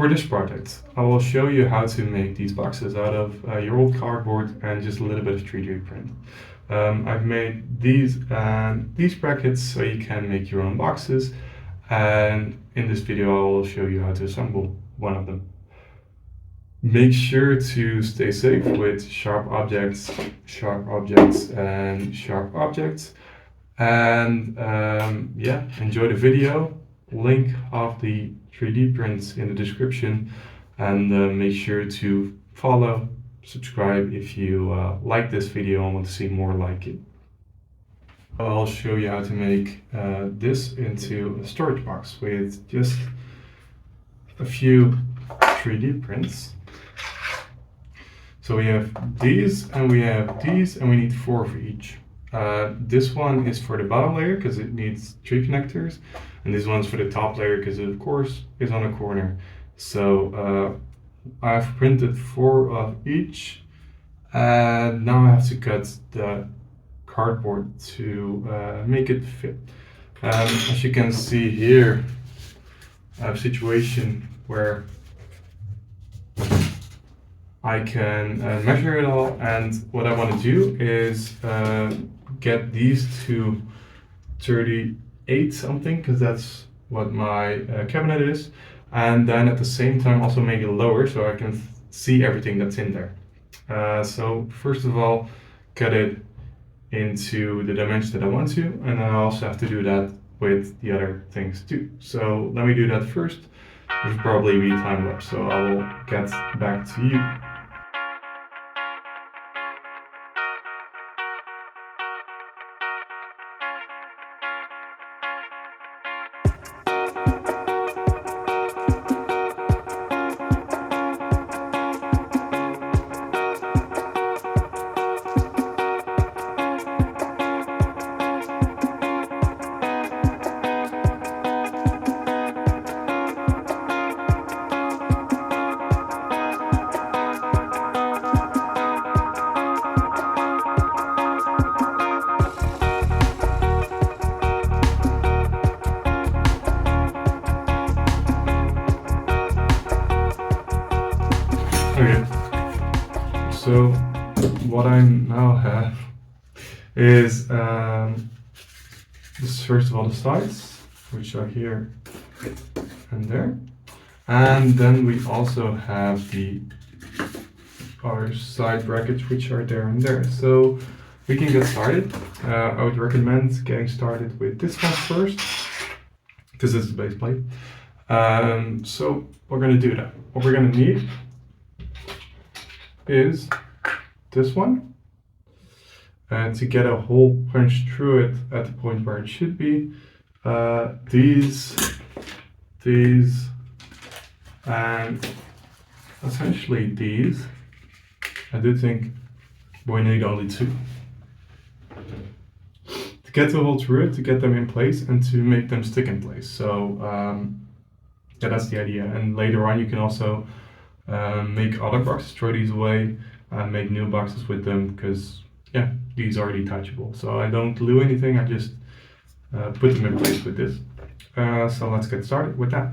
For this project, I will show you how to make these boxes out of your old cardboard and just a little bit of 3D print. I've made these brackets so you can make your own boxes, and in this video I will show you how to assemble one of them. Make sure to stay safe with sharp objects, and sharp objects. And yeah, enjoy the video. Link of the 3D prints in the description, and make sure to follow, subscribe if you like this video and want to see more like it. I'll show you how to make this into a storage box with just a few 3D prints. So we have these and we have these, and we need 4 of each. This one is for the bottom layer because it needs 3 connectors, and this one's for the top layer because it of course is on a corner. So I've printed 4 of each, and now I have to cut the cardboard to make it fit. As you can see here, I have a situation where I can measure it all, and what I want to do is get these to 38 something, because that's what my cabinet is, and then at the same time also make it lower so I can see everything that's in there. So first of all, cut it into the dimensions that I want to, and I also have to do that with the other things too. So let me do that first. There's probably be time lapse, so I will get back to you. Okay, so what I now have is this, first of all, the sides, which are here and there, and then we also have the other side brackets which are there and there. So we can get started. I would recommend getting started with this one first, because it's the base plate. So we're going to do that. What we're going to need is this one, and to get a hole punched through it at the point where it should be, these, and essentially these. I do think we need only 2 to get the hole through it, to get them in place and to make them stick in place. So yeah, that's the idea. And later on you can also make other boxes, throw these away, and make new boxes with them, because yeah, these are detachable. So I don't glue anything, I just put them in place with this. So let's get started with that.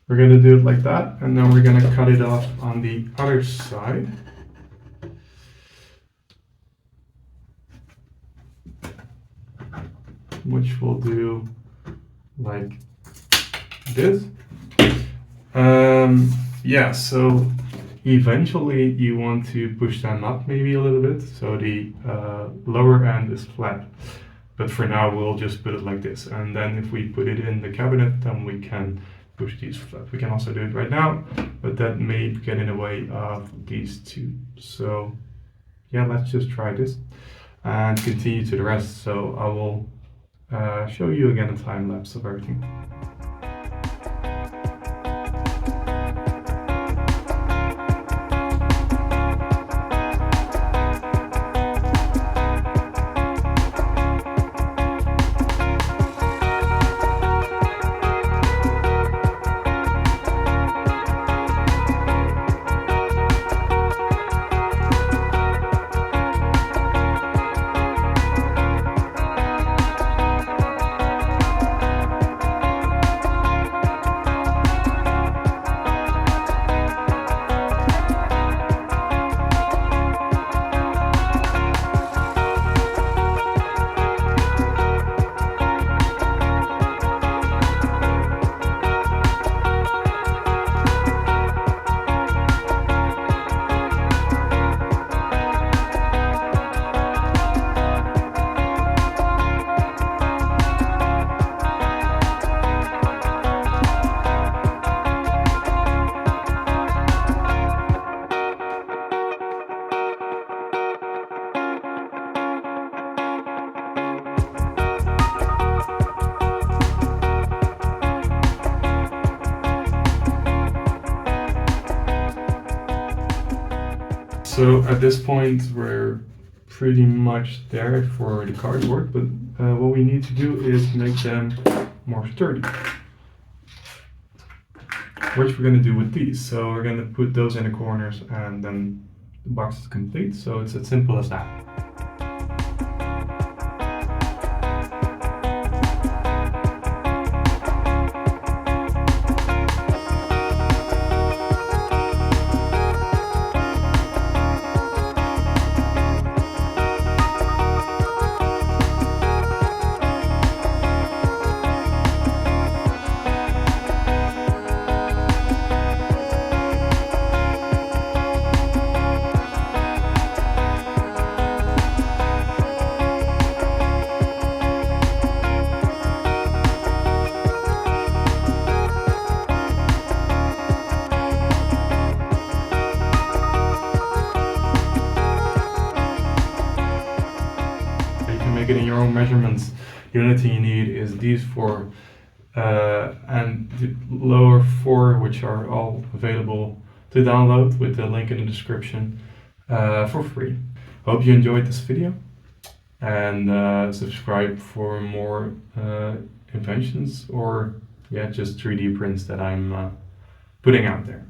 We're going to do it like that, and then we're going to cut it off on the other side. Which we'll do like this. Yeah, so eventually you want to push them up maybe a little bit, so the lower end is flat. But for now we'll just put it like this, and then if we put it in the cabinet, then we can push these flat. We can also do it right now, but that may get in the way of these two. So yeah, let's just try this and continue to the rest. So I will show you again a time lapse of everything. So at this point we're pretty much there for the cardboard, but what we need to do is make them more sturdy. Which we're going to do with these. So we're going to put those in the corners and then the box is complete. So it's as simple as that. Make it in your own measurements. The only thing you need is these four and the lower four, which are all available to download with the link in the description for free. Hope you enjoyed this video, and subscribe for more inventions or just 3D prints that I'm putting out there.